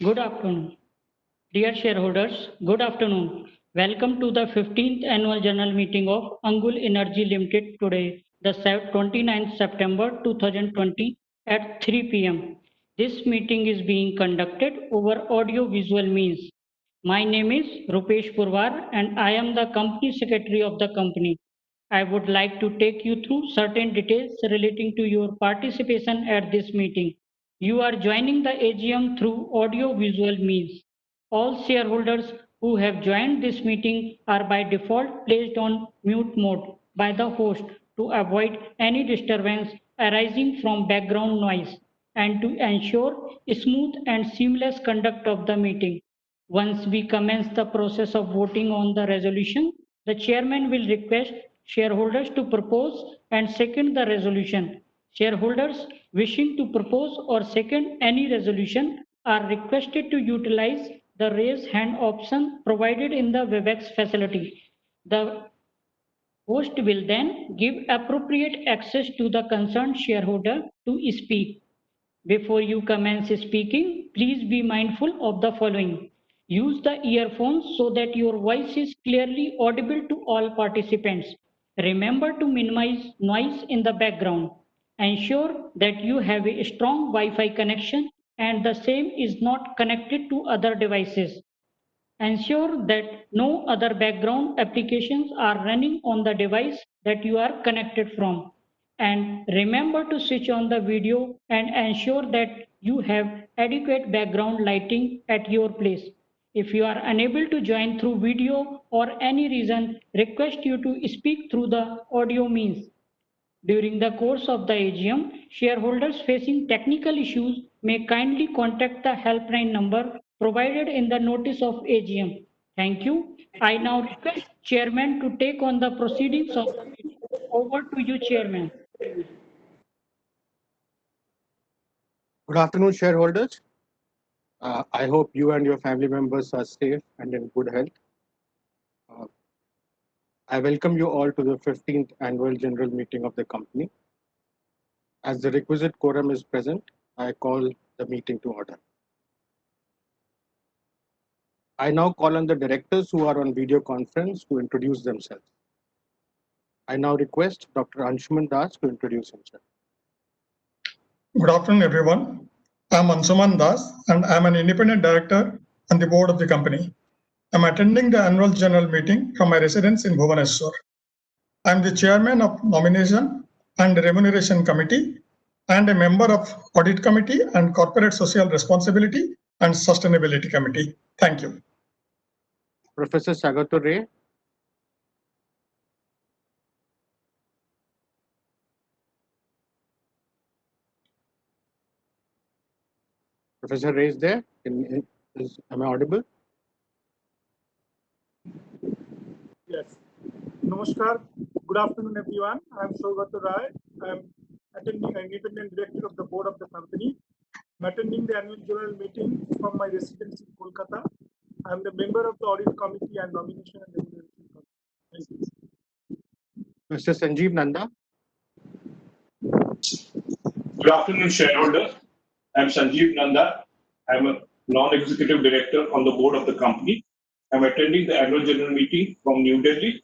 Good afternoon. Dear shareholders, good afternoon. Welcome to the 15th Annual General Meeting of Angul Energy Limited today, the 29th September 2020 at 3 p.m. This meeting is being conducted over audio-visual means. My name is Rupesh Purwar and I am the Company Secretary of the company. I would like to take you through certain details relating to your participation at this meeting. You are joining the AGM through audio-visual means. All shareholders who have joined this meeting are by default placed on mute mode by the host to avoid any disturbance arising from background noise and to ensure smooth and seamless conduct of the meeting. Once we commence the process of voting on the resolution, the chairman will request shareholders to propose and second the resolution. Shareholders wishing to propose or second any resolution are requested to utilize the raise hand option provided in the Webex facility. The host will then give appropriate access to the concerned shareholder to speak. Before you commence speaking, please be mindful of the following. Use the earphones so that your voice is clearly audible to all participants. Remember to minimize noise in the background. Ensure that you have a strong Wi-Fi connection and the same is not connected to other devices. Ensure that no other background applications are running on the device that you are connected from. And remember to switch on the video and ensure that you have adequate background lighting at your place. If you are unable to join through video or any reason, request you to speak through the audio means. During the course of the AGM, shareholders facing technical issues may kindly contact the helpline number provided in the notice of AGM. Thank you. I now request Chairman to take on the proceedings of the meeting. Over to you, Chairman. Good afternoon, shareholders. I hope you and your family members are safe and in good health. I welcome you all to the 15th Annual General Meeting of the company. As the requisite quorum is present, I call the meeting to order. I now call on the directors who are on video conference to introduce themselves. I now request Dr. Anshuman Das to introduce himself. Good afternoon, everyone. I'm Anshuman Das, and I'm an independent director on the board of the company. I'm attending the annual general meeting from my residence in Bhubaneswar. I'm the chairman of Nomination and Remuneration Committee and a member of Audit Committee and Corporate Social Responsibility and Sustainability Committee. Thank you. Professor Sagato Ray. Professor Ray is there. Am I audible? Yes. Namaskar. Good afternoon, everyone. I'm Saugata Rai. I'm attending an independent director of the board of the company. I'm attending the annual general meeting from my residence in Kolkata. I'm the member of the audit committee and nomination and remuneration committee. Thank you. Mr. Sanjeev Nanda. Good afternoon, shareholders. I'm Sanjeev Nanda. I'm a non-executive director on the board of the company. I'm attending the annual general meeting from New Delhi.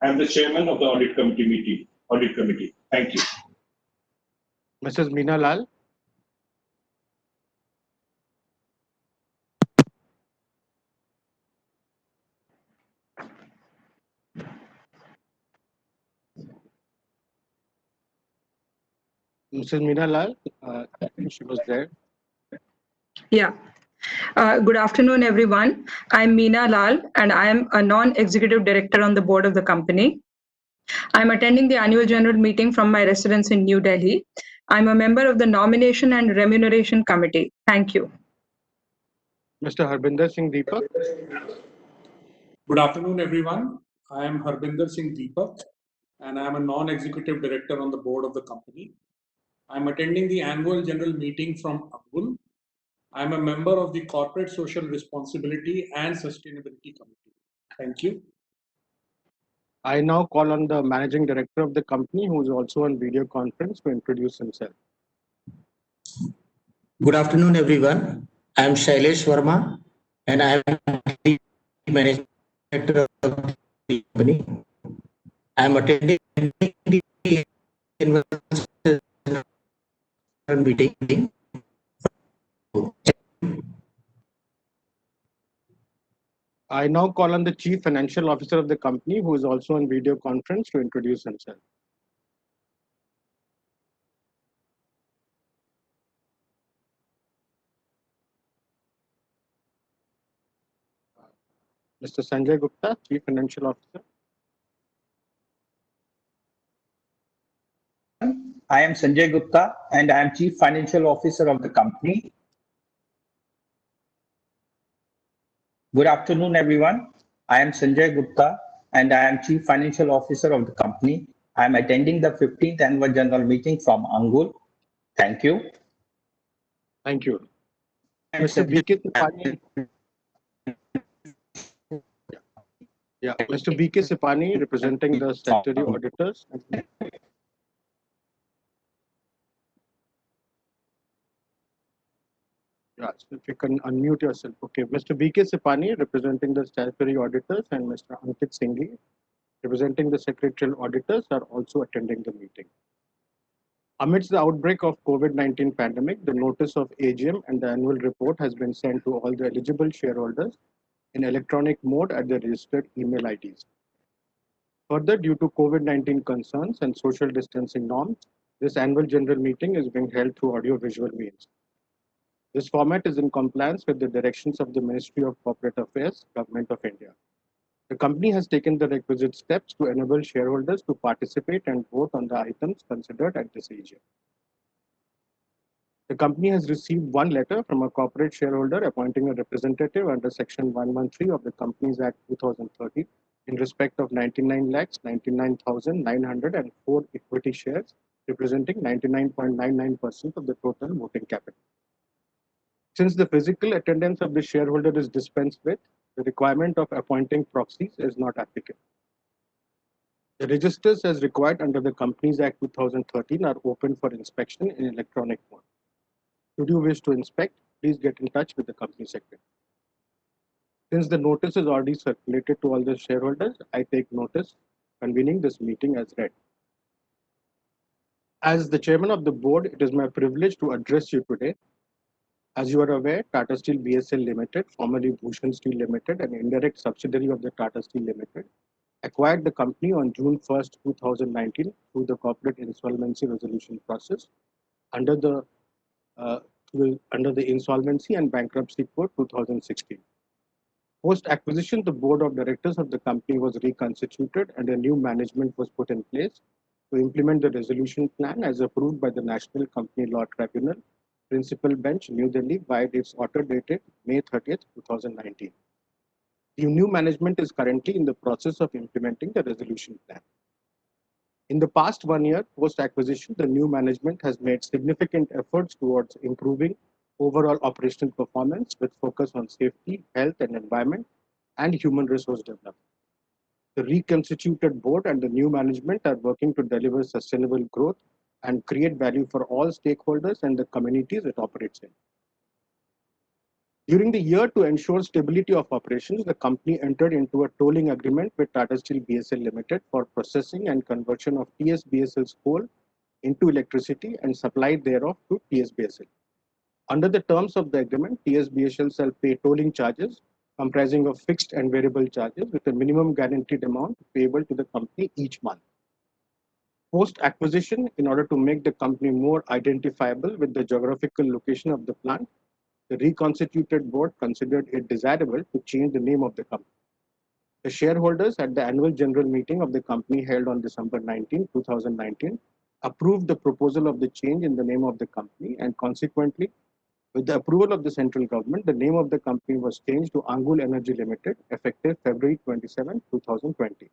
I'm the chairman of the audit committee. Thank you. Mrs. Meena Lal. Mrs. Meena Lal, I think she was there. Yeah. Good afternoon, everyone. I'm Meena Lal, and I am a non-executive director on the board of the company. I'm attending the annual general meeting from my residence in New Delhi. I'm a member of the Nomination and Remuneration Committee. Thank you. Mr. Harbinder Singh Deepak. Good afternoon, everyone. I am Harbinder Singh Deepak, and I am a non-executive director on the board of the company. I'm attending the annual general meeting from Angul. I'm a member of the Corporate Social Responsibility and Sustainability Committee. Thank you. I now call on the managing director of the company, who is also on video conference, to introduce himself. Good afternoon, everyone. I am Shailesh Verma, and I am the managing director of the company. I am attending the investor meeting. I now call on the Chief Financial Officer of the company, who is also on video conference, to introduce himself. Mr. Sanjay Gupta, Chief Financial Officer. I am Sanjay Gupta and I am Chief Financial Officer of the company. Good afternoon, everyone. I am Sanjay Gupta and I am Chief Financial Officer of the company. I am attending the 15th Annual General Meeting from Angul. Thank you. Thank you. I am Mr. Sanjay BK Sipani. Yeah, Mr. BK Sipani, representing the statutory auditors. Yeah, so if you can unmute yourself. Okay, Mr. BK Sipani, representing the statutory auditors, and Mr. Ankit Singhi, representing the secretarial auditors, are also attending the meeting. Amidst the outbreak of COVID-19 pandemic, the notice of AGM and the annual report has been sent to all the eligible shareholders in electronic mode at the registered email IDs. Further, due to COVID-19 concerns and social distancing norms, this annual general meeting is being held through audio-visual means. This format is in compliance with the directions of the Ministry of Corporate Affairs, Government of India. The company has taken the requisite steps to enable shareholders to participate and vote on the items considered at this AGM. The company has received one letter from a corporate shareholder appointing a representative under Section 113 of the Companies Act 2013 in respect of 99,99,904 equity shares, representing 99.99% of the total voting capital. Since the physical attendance of the shareholder is dispensed with, the requirement of appointing proxies is not applicable. The registers as required under the Companies Act 2013 are open for inspection in electronic mode. Should you wish to inspect, please get in touch with the company secretary. Since the notice is already circulated to all the shareholders, I take notice convening this meeting as read. As the chairman of the board, it is my privilege to address you today. As you are aware, Tata Steel BSL Limited, formerly Bhushan Steel Limited, an indirect subsidiary of the Tata Steel Limited, acquired the company on June 1st, 2019 through the corporate insolvency resolution process under the Insolvency and Bankruptcy Code 2016. Post-acquisition, the board of directors of the company was reconstituted and a new management was put in place to implement the resolution plan as approved by the National Company Law Tribunal, Principal Bench, New Delhi, by its order dated May 30th, 2019. The new management is currently in the process of implementing the resolution plan. In the past 1 year post-acquisition, the new management has made significant efforts towards improving overall operational performance with focus on safety, health and environment, and human resource development. The reconstituted board and the new management are working to deliver sustainable growth and create value for all stakeholders and the communities it operates in. During the year, to ensure stability of operations, the company entered into a tolling agreement with Tata Steel BSL Limited for processing and conversion of TSBSL's coal into electricity and supply thereof to TSBSL. Under the terms of the agreement, TSBSL shall pay tolling charges comprising of fixed and variable charges with a minimum guaranteed amount payable to the company each month. Post-acquisition, in order to make the company more identifiable with the geographical location of the plant, the reconstituted board considered it desirable to change the name of the company. The shareholders at the annual general meeting of the company held on December 19, 2019, approved the proposal of the change in the name of the company, and consequently, with the approval of the central government, the name of the company was changed to Angul Energy Limited, effective February 27, 2020.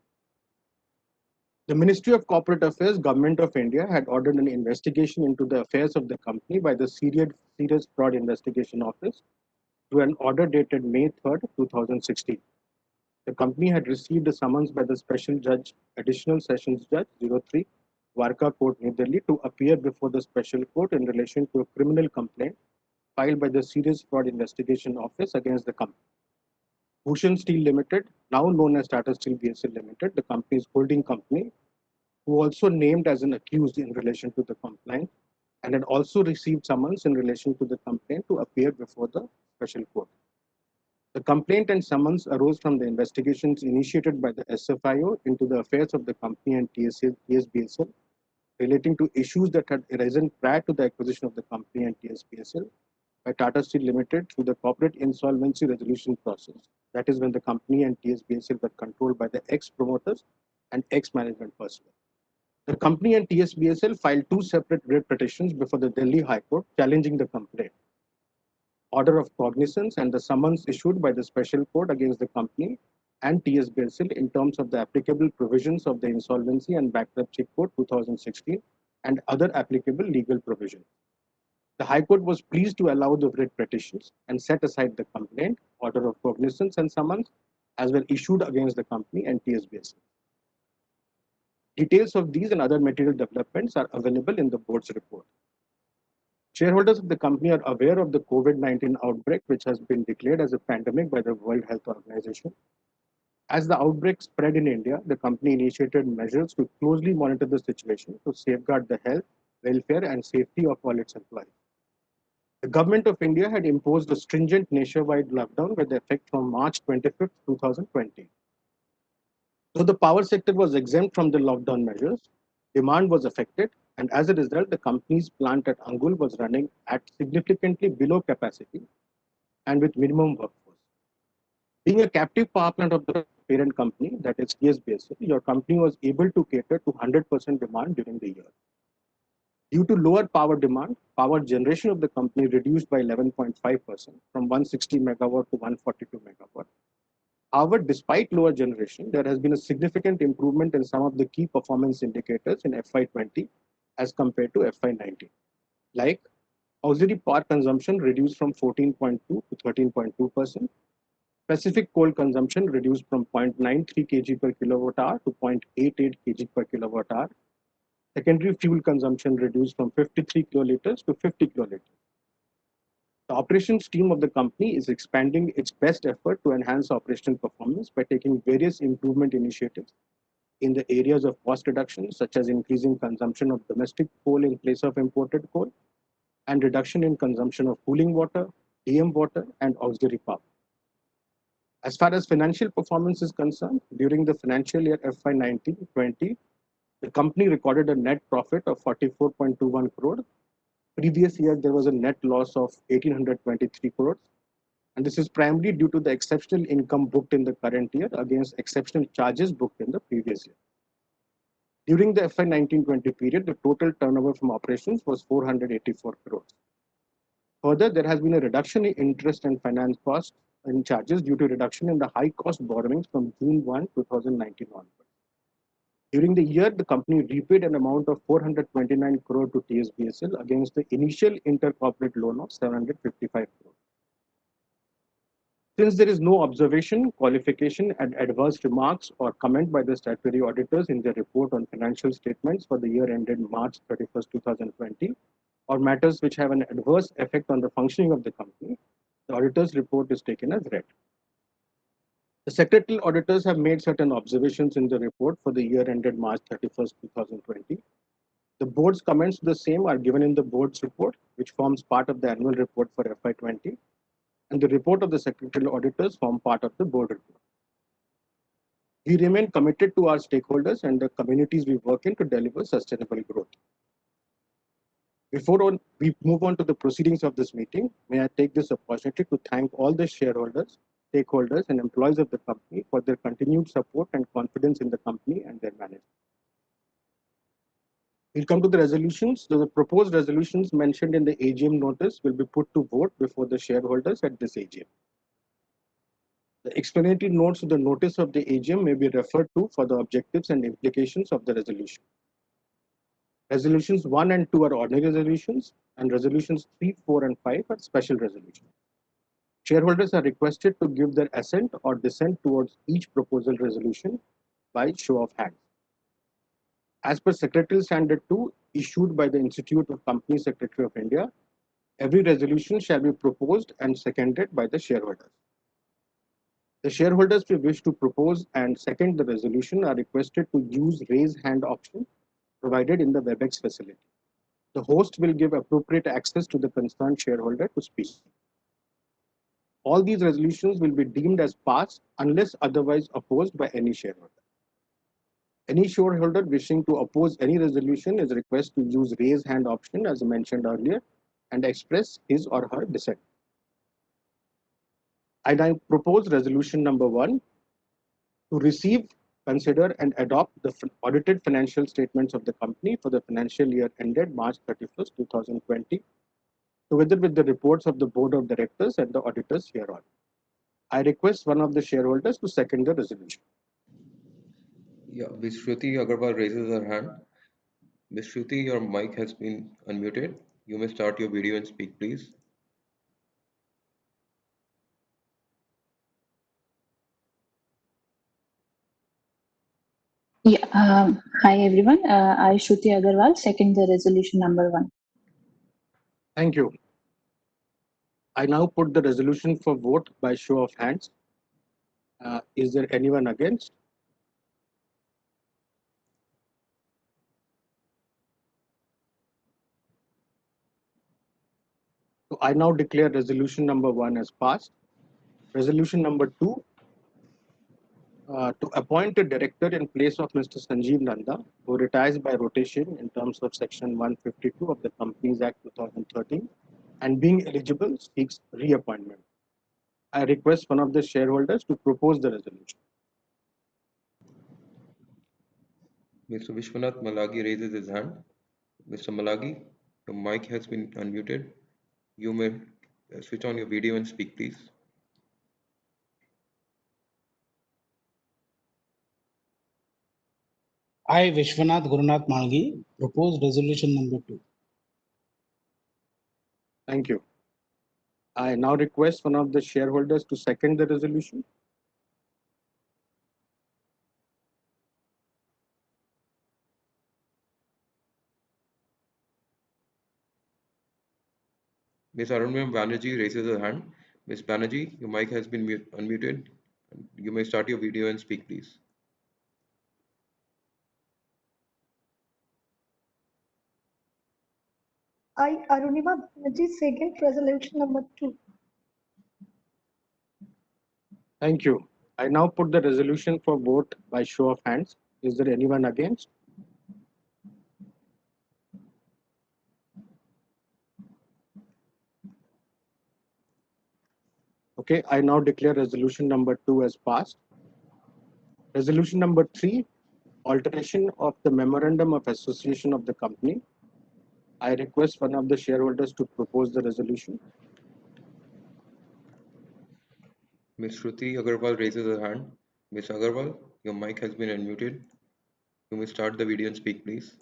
The Ministry of Corporate Affairs, Government of India, had ordered an investigation into the affairs of the company by the Serious Fraud Investigation Office through an order dated May 3, 2016. The company had received a summons by the Special Judge, Additional Sessions Judge 03, Warka Court, New Delhi, to appear before the Special Court in relation to a criminal complaint filed by the Serious Fraud Investigation Office against the company. Bhushan Steel Limited, now known as Tata Steel BSL Limited, the company's holding company, who also named as an accused in relation to the complaint and had also received summons in relation to the complaint to appear before the special court. The complaint and summons arose from the investigations initiated by the SFIO into the affairs of the company and TSBSL relating to issues that had arisen prior to the acquisition of the company and TSBSL by Tata Steel Limited through the corporate insolvency resolution process. That is when the company and TSBSL were controlled by the ex-promoters and ex-management personnel. The company and TSBSL filed two separate writ petitions before the Delhi High Court challenging the complaint, order of cognizance, and the summons issued by the special court against the company and TSBSL in terms of the applicable provisions of the Insolvency and Bankruptcy Code 2016 and other applicable legal provisions. The High Court was pleased to allow the writ petitions and set aside the complaint, order of cognizance, and summons as were issued against the company and TSBSL. Details of these and other material developments are available in the board's report. Shareholders of the company are aware of the COVID-19 outbreak, which has been declared as a pandemic by the World Health Organization. As the outbreak spread in India, the company initiated measures to closely monitor the situation to safeguard the health, welfare, and safety of all its employees. The government of India had imposed a stringent nationwide lockdown with effect from March 25, 2020. Though the power sector was exempt from the lockdown measures, demand was affected, and as a result, the company's plant at Angul was running at significantly below capacity and with minimum workforce. Being a captive power plant of the parent company, that is TSBSL, your company was able to cater to 100% demand during the year. Due to lower power demand, power generation of the company reduced by 11.5% from 160 megawatt to 142 megawatt. However, despite lower generation, there has been a significant improvement in some of the key performance indicators in FY20 as compared to FY19, like auxiliary power consumption reduced from 14.2 to 13.2%, specific coal consumption reduced from 0.93 kg per kilowatt hour to 0.88 kg per kilowatt hour, secondary fuel consumption reduced from 53 kiloliters to 50 kiloliters. The operations team of the company is expanding its best effort to enhance operational performance by taking various improvement initiatives in the areas of cost reduction, such as increasing consumption of domestic coal in place of imported coal, and reduction in consumption of cooling water, DM water, and auxiliary power. As far as financial performance is concerned, during the financial year FY19-20, the company recorded a net profit of 44.21 crore. Previous year, there was a net loss of 1,823 crores. And this is primarily due to the exceptional income booked in the current year against exceptional charges booked in the previous year. During the FY19-20 period, the total turnover from operations was 484 crores. Further, there has been a reduction in interest and finance costs and charges due to reduction in the high-cost borrowings from June 1, 2019 onwards. During the year, the company repaid an amount of 429 crore to TSBSL against the initial intercorporate loan of 755 crore. Since there is no observation, qualification, and adverse remarks or comment by the statutory auditors in their report on financial statements for the year ended March 31st, 2020, or matters which have an adverse effect on the functioning of the company, the auditor's report is taken as read. The secretarial auditors have made certain observations in the report for the year ended March 31st, 2020. The board's comments to the same are given in the board's report, which forms part of the annual report for FY20, and the report of the secretarial auditors form part of the board report. We remain committed to our stakeholders and the communities we work in to deliver sustainable growth. Before we move on to the proceedings of this meeting, may I take this opportunity to thank all the shareholders, stakeholders, and employees of the company for their continued support and confidence in the company and their management. We'll come to the resolutions. The proposed resolutions mentioned in the AGM notice will be put to vote before the shareholders at this AGM. The explanatory notes to the notice of the AGM may be referred to for the objectives and implications of the resolution. Resolutions 1 and 2 are ordinary resolutions, and resolutions 3, 4, and 5 are special resolutions. Shareholders are requested to give their assent or dissent towards each proposal resolution by show of hands. As per Secretarial Standard 2, issued by the Institute of Company Secretary of India, Every resolution shall be proposed and seconded by the shareholders. The shareholders who wish to propose and second the resolution are requested to use raise hand option provided in the WebEx facility. The host will give appropriate access to the concerned shareholder to speak. All these resolutions will be deemed as passed unless otherwise opposed by any shareholder. Any shareholder wishing to oppose any resolution is requested to use raise hand option as mentioned earlier and express his or her dissent. I now propose resolution number 1 to receive, consider and adopt the audited financial statements of the company for the financial year ended March 31st, 2020, together with the reports of the board of directors and the auditors hereon. I request one of the shareholders to second the resolution. Yeah, Ms. Shruti Agarwal raises her hand. Ms. Shruti, your mic has been unmuted. You may start your video and speak, please. Yeah, hi everyone. I, Shruti Agarwal, second the resolution number 1. Thank you. I now put the resolution for vote by show of hands. Is there anyone against? So I now declare resolution number 1 as passed. Resolution number 2, to appoint a director in place of Mr. Sanjeev Nanda, who retires by rotation in terms of Section 152 of the Companies Act 2013, and being eligible seeks reappointment. I request one of the shareholders to propose the resolution. Mr. Vishwanath Malagi raises his hand. Mr. Malagi, your mic has been unmuted. You may switch on your video and speak, please. I, Vishwanath Gurunath Malgi, propose resolution number 2. Thank you. I now request one of the shareholders to second the resolution. Ms. Arunmaya Banerjee raises her hand. Ms. Banerjee, your mic has been unmuted. You may start your video and speak, please. I, Arunima Banerjee, second resolution number 2. Thank you. I now put the resolution for vote by show of hands. Is there anyone against? Okay, I now declare resolution number 2 as passed. Resolution number 3, alteration of the memorandum of association of the company. I request one of the shareholders to propose the resolution. Ms. Shruti Agarwal raises her hand. Ms. Agarwal, your mic has been unmuted. You may start the video and speak, please.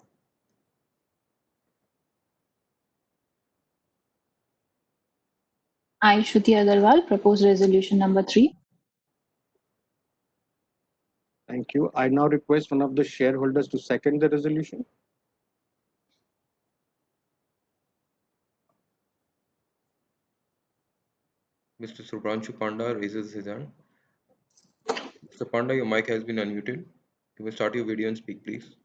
I, Shruti Agarwal, propose resolution number 3. Thank you. I now request one of the shareholders to second the resolution. Mr. Subhranshu Panda raises his hand. Mr. Panda, your mic has been unmuted. You may start your video and speak, please.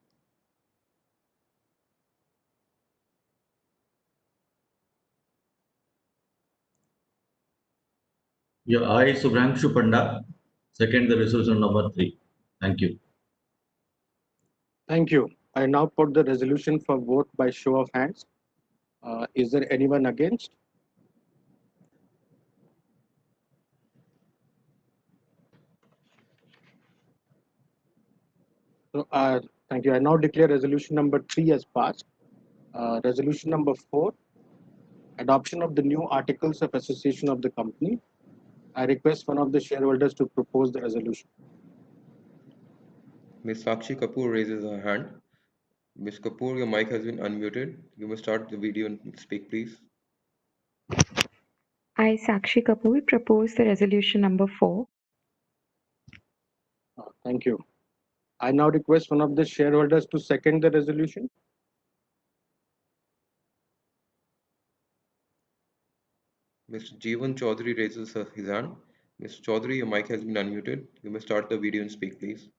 Yeah, I, Subhranshu Panda, second the resolution number 3. Thank you. Thank you. I now put the resolution for vote by show of hands. Is there anyone against? So, thank you. I now declare resolution number 3 as passed. Resolution number 4, adoption of the new articles of association of the company. I request one of the shareholders to propose the resolution. Ms. Sakshi Kapoor raises her hand. Ms. Kapoor, your mic has been unmuted. You may start the video and speak, please. I, Sakshi Kapoor, propose the resolution number 4. Thank you. I now request one of the shareholders to second the resolution. Mr. Jeevan Chaudhary raises his hand. Mr. Chaudhary, your mic has been unmuted. You may start the video and speak, please.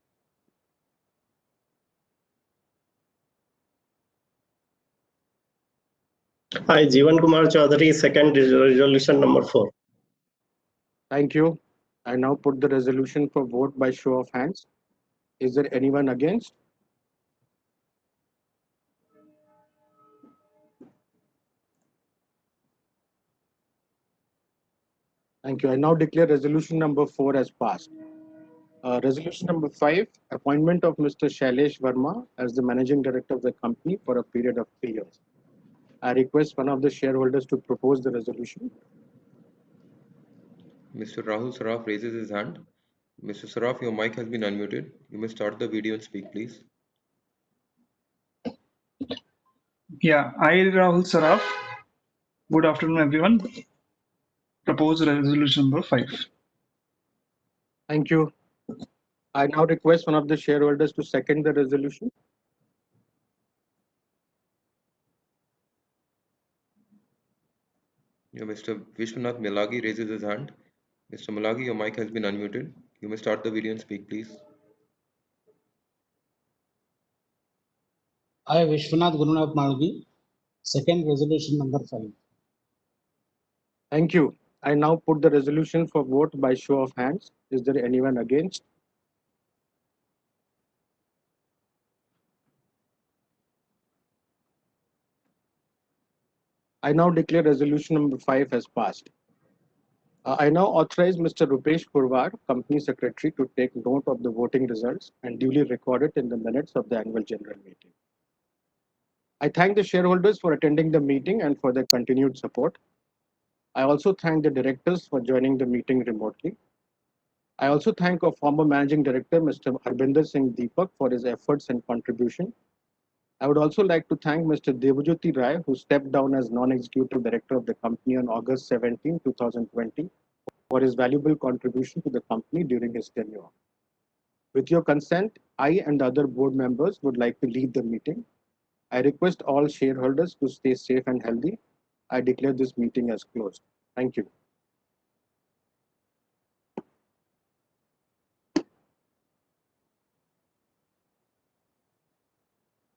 Hi, Jeevan Kumar Chaudhary, second resolution number 4. Thank you. I now put the resolution for vote by show of hands. Is there anyone against? Thank you. I now declare resolution number 4 as passed. Resolution number 5, appointment of Mr. Shailesh Verma as the Managing Director of the company for a period of 3 years. I request one of the shareholders to propose the resolution. Mr. Rahul Saraf raises his hand. Mr. Saraf, your mic has been unmuted. You may start the video and speak, please. Yeah, I, Rahul Saraf. Good afternoon, everyone. Propose resolution number 5. Thank you. I now request one of the shareholders to second the resolution. Yeah, Mr. Vishwanath Malagi raises his hand. Mr. Malagi, your mic has been unmuted. You may start the video and speak, please. I, Vishwanath Gurunath Malgi, second resolution number 5. Thank you. I now put the resolution for vote by show of hands. Is there anyone against? I now declare resolution number 5 has passed. I now authorize Mr. Rupesh Purwar, Company Secretary, to take note of the voting results and duly record it in the minutes of the annual general meeting. I thank the shareholders for attending the meeting and for their continued support. I also thank the directors for joining the meeting remotely. I also thank our former Managing Director, Mr. Harbinder Singh Deepak, for his efforts and contribution. I would also like to thank Mr. Debajyoti Rai, who stepped down as non-executive director of the company on August 17, 2020, for his valuable contribution to the company during his tenure. With your consent, I and the other board members would like to leave the meeting. I request all shareholders to stay safe and healthy. I declare this meeting as closed. Thank you.